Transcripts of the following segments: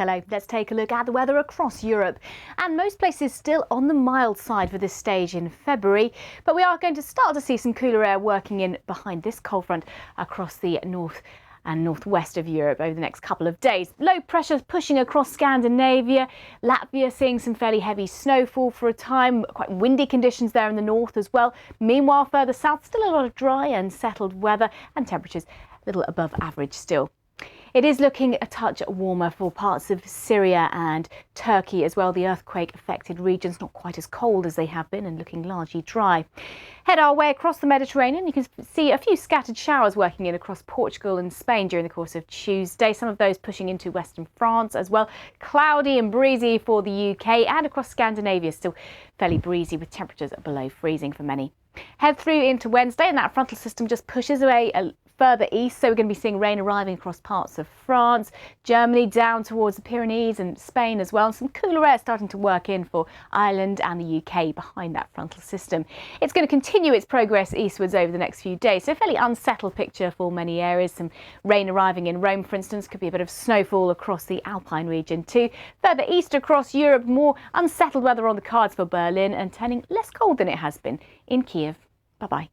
Hello, let's take a look at the weather across Europe. And most places still on the mild side for this stage in February, but we are going to start to see some cooler air working in behind this cold front across the north and northwest of Europe over the next couple of days. Low pressure pushing across Scandinavia, Latvia seeing some fairly heavy snowfall for a time, quite windy conditions there in the north as well. Meanwhile, further south, still a lot of dry and settled weather and temperatures a little above average still. It is looking a touch warmer for parts of Syria and Turkey as well. The earthquake-affected regions not quite as cold as they have been and looking largely dry. Head our way across the Mediterranean. You can see a few scattered showers working in across Portugal and Spain during the course of Tuesday. Some of those pushing into western France as well. Cloudy and breezy for the UK and across Scandinavia, still fairly breezy with temperatures below freezing for many. Head through into Wednesday and that frontal system just pushes away further east, so we're going to be seeing rain arriving across parts of France, Germany, down towards the Pyrenees and Spain as well, and some cooler air starting to work in for Ireland and the UK behind that frontal system. It's going to continue its progress eastwards over the next few days, so a fairly unsettled picture for many areas. Some rain arriving in Rome, for instance, could be a bit of snowfall across the Alpine region too. Further east across Europe, more unsettled weather on the cards for Berlin and turning less cold than it has been in Kiev. Bye-bye.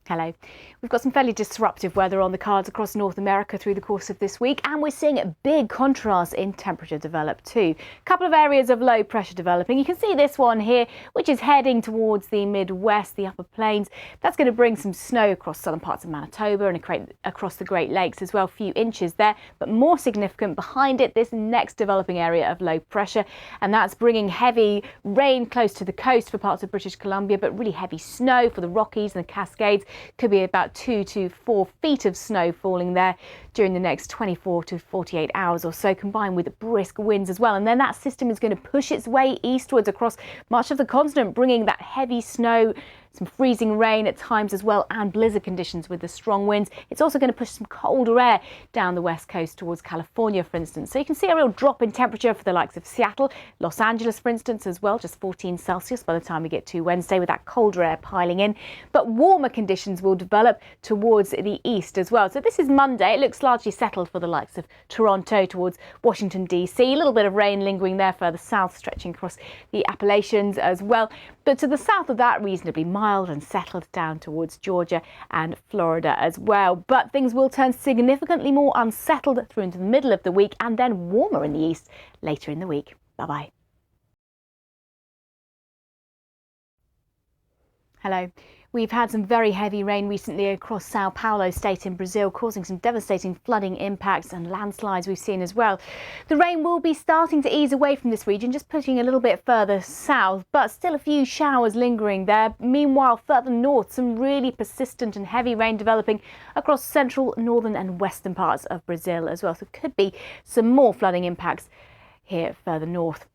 Hello. We've got some fairly disruptive weather on the cards across North America through the course of this week, and we're seeing a big contrast in temperature develop too. A couple of areas of low pressure developing. You can see this one here, which is heading towards the Midwest, the upper plains. That's going to bring some snow across southern parts of Manitoba and across the Great Lakes as well, a few inches there. But more significant behind it, this next developing area of low pressure, and that's bringing heavy rain close to the coast for parts of British Columbia, but really heavy snow for the Rockies and the Cascades. Could be about 2 to 4 feet of snow falling there during the next 24 to 48 hours or so, combined with brisk winds as well. And then that system is going to push its way eastwards across much of the continent, bringing that heavy snow, some freezing rain at times as well, and blizzard conditions with the strong winds. It's also going to push some colder air down the west coast towards California, for instance. So you can see a real drop in temperature for the likes of Seattle, Los Angeles, for instance, as well, just 14 Celsius by the time we get to Wednesday with that colder air piling in. But warmer conditions will develop towards the east as well. So this is Monday. It looks largely settled for the likes of Toronto towards Washington, D.C. A little bit of rain lingering there further south, stretching across the Appalachians as well. But to the south of that, reasonably mild and settled down towards Georgia and Florida as well. But things will turn significantly more unsettled through into the middle of the week and then warmer in the east later in the week. Bye-bye. Hello. We've had some very heavy rain recently across Sao Paulo state in Brazil, causing some devastating flooding impacts and landslides we've seen as well. The rain will be starting to ease away from this region, just pushing a little bit further south, but still a few showers lingering there. Meanwhile, further north, some really persistent and heavy rain developing across central, northern and western parts of Brazil as well. So it could be some more flooding impacts here further north.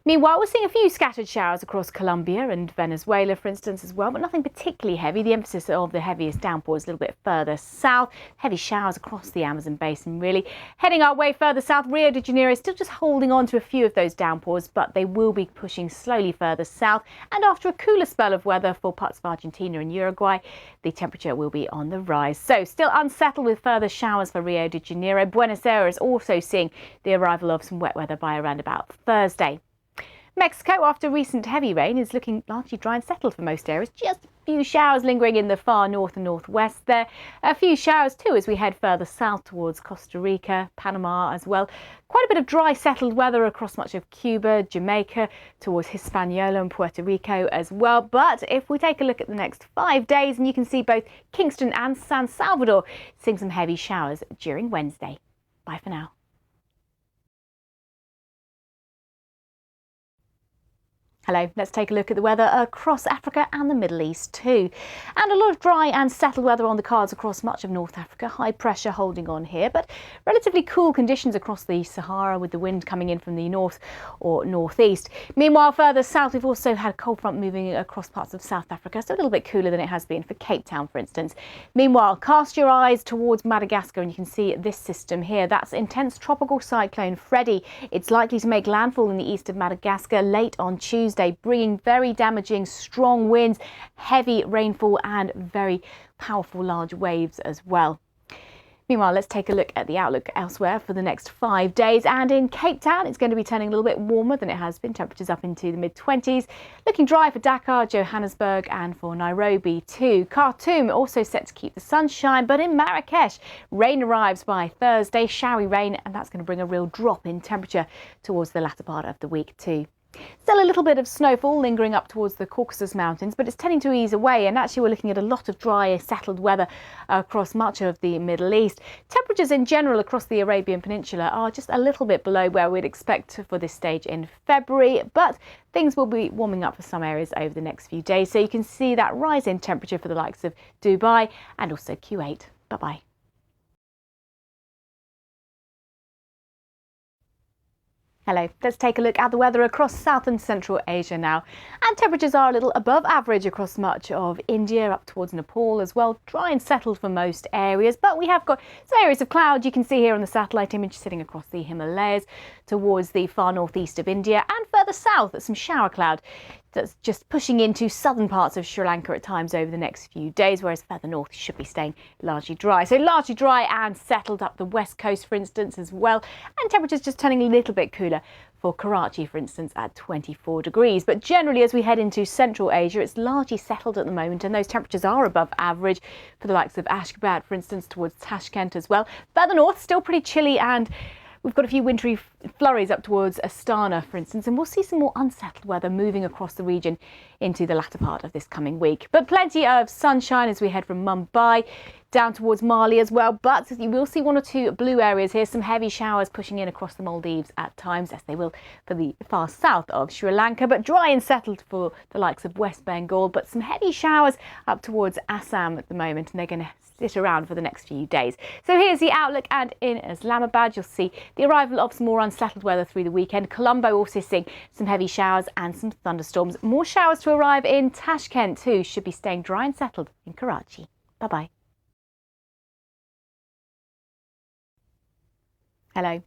Meanwhile, we're seeing a few scattered showers across Colombia and Venezuela, for instance, as well, but nothing particularly heavy. The emphasis of the heaviest downpour is a little bit further south. Heavy showers across the Amazon basin, really. Heading our way further south, Rio de Janeiro is still just holding on to a few of those downpours, but they will be pushing slowly further south. And after a cooler spell of weather for parts of Argentina and Uruguay, the temperature will be on the rise. So still unsettled with further showers for Rio de Janeiro. Buenos Aires also seeing the arrival of some wet weather by around about Thursday. Mexico, after recent heavy rain, is looking largely dry and settled for most areas. Just a few showers lingering in the far north and northwest there. A few showers too as we head further south towards Costa Rica, Panama as well. Quite a bit of dry settled weather across much of Cuba, Jamaica, towards Hispaniola and Puerto Rico as well. But if we take a look at the next 5 days, and you can see both Kingston and San Salvador seeing some heavy showers during Wednesday. Bye for now. Hello, let's take a look at the weather across Africa and the Middle East too. And a lot of dry and settled weather on the cards across much of North Africa. High pressure holding on here, but relatively cool conditions across the Sahara with the wind coming in from the north or northeast. Meanwhile, further south, we've also had a cold front moving across parts of South Africa, so a little bit cooler than it has been for Cape Town, for instance. Meanwhile, cast your eyes towards Madagascar and you can see this system here. That's intense tropical cyclone Freddy. It's likely to make landfall in the east of Madagascar late on Tuesday, bringing very damaging strong winds, heavy rainfall and very powerful large waves as well. Meanwhile, let's take a look at the outlook elsewhere for the next 5 days. And in Cape Town, it's going to be turning a little bit warmer than it has been. Temperatures up into the mid-20s. Looking dry for Dakar, Johannesburg and for Nairobi too. Khartoum also set to keep the sunshine, but in Marrakesh, rain arrives by Thursday, showery rain, and that's going to bring a real drop in temperature towards the latter part of the week too. Still a little bit of snowfall lingering up towards the Caucasus Mountains, but it's tending to ease away, and actually we're looking at a lot of dry, settled weather across much of the Middle East. Temperatures in general across the Arabian Peninsula are just a little bit below where we'd expect for this stage in February, but things will be warming up for some areas over the next few days. So you can see that rise in temperature for the likes of Dubai and also Kuwait. Bye-bye. Hello, let's take a look at the weather across South and Central Asia now. And temperatures are a little above average across much of India, up towards Nepal as well. Dry and settled for most areas, but we have got some areas of cloud you can see here on the satellite image sitting across the Himalayas towards the far northeast of India, and further south some shower cloud that's just pushing into southern parts of Sri Lanka at times over the next few days, whereas further north should be staying largely dry. So largely dry and settled up the west coast, for instance, as well. And temperatures just turning a little bit cooler for Karachi, for instance, at 24 degrees. But generally, as we head into Central Asia, it's largely settled at the moment, and those temperatures are above average for the likes of Ashgabat, for instance, towards Tashkent as well. Further north, still pretty chilly, and we've got a few wintry flurries up towards Astana, for instance, and we'll see some more unsettled weather moving across the region into the latter part of this coming week. But plenty of sunshine as we head from Mumbai down towards Mali as well. But you will see one or two blue areas here, some heavy showers pushing in across the Maldives at times, as they will for the far south of Sri Lanka. But dry and settled for the likes of West Bengal, but some heavy showers up towards Assam at the moment, and they're going to sit around for the next few days. So here's the outlook, and in Islamabad you'll see the arrival of some more unsettled weather through the weekend. Colombo also seeing some heavy showers and some thunderstorms. More showers to arrive in Tashkent too. Should be staying dry and settled in Karachi. Bye-bye. Hello.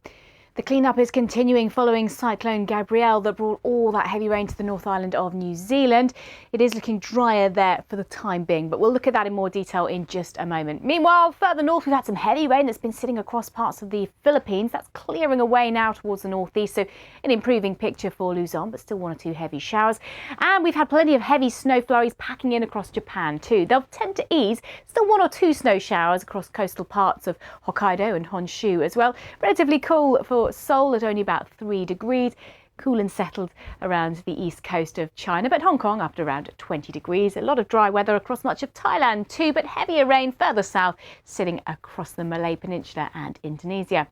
The clean-up is continuing following Cyclone Gabrielle that brought all that heavy rain to the North Island of New Zealand. It is looking drier there for the time being, but we'll look at that in more detail in just a moment. Meanwhile, further north, we've had some heavy rain that's been sitting across parts of the Philippines. That's clearing away now towards the northeast, so an improving picture for Luzon, but still one or two heavy showers. And we've had plenty of heavy snow flurries packing in across Japan too. They'll tend to ease. Still one or two snow showers across coastal parts of Hokkaido and Honshu as well. Relatively cool for Seoul at only about 3 degrees. Cool and settled around the east coast of China, but Hong Kong up to around 20 degrees. A lot of dry weather across much of Thailand too, but heavier rain further south, sitting across the Malay Peninsula and Indonesia.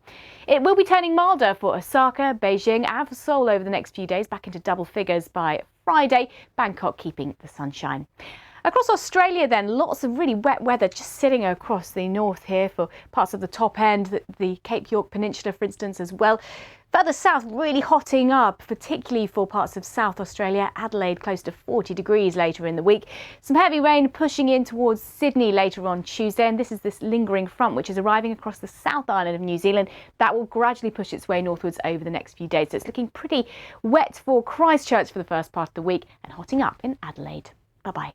It will be turning milder for Osaka, Beijing and for Seoul over the next few days, back into double figures by Friday. Bangkok keeping the sunshine. Across Australia then, lots of really wet weather just sitting across the north here for parts of the top end, the Cape York Peninsula, for instance, as well. Further south, really hotting up, particularly for parts of South Australia. Adelaide close to 40 degrees later in the week. Some heavy rain pushing in towards Sydney later on Tuesday, and this is this lingering front which is arriving across the South Island of New Zealand. That will gradually push its way northwards over the next few days. So it's looking pretty wet for Christchurch for the first part of the week, and hotting up in Adelaide. Bye-bye.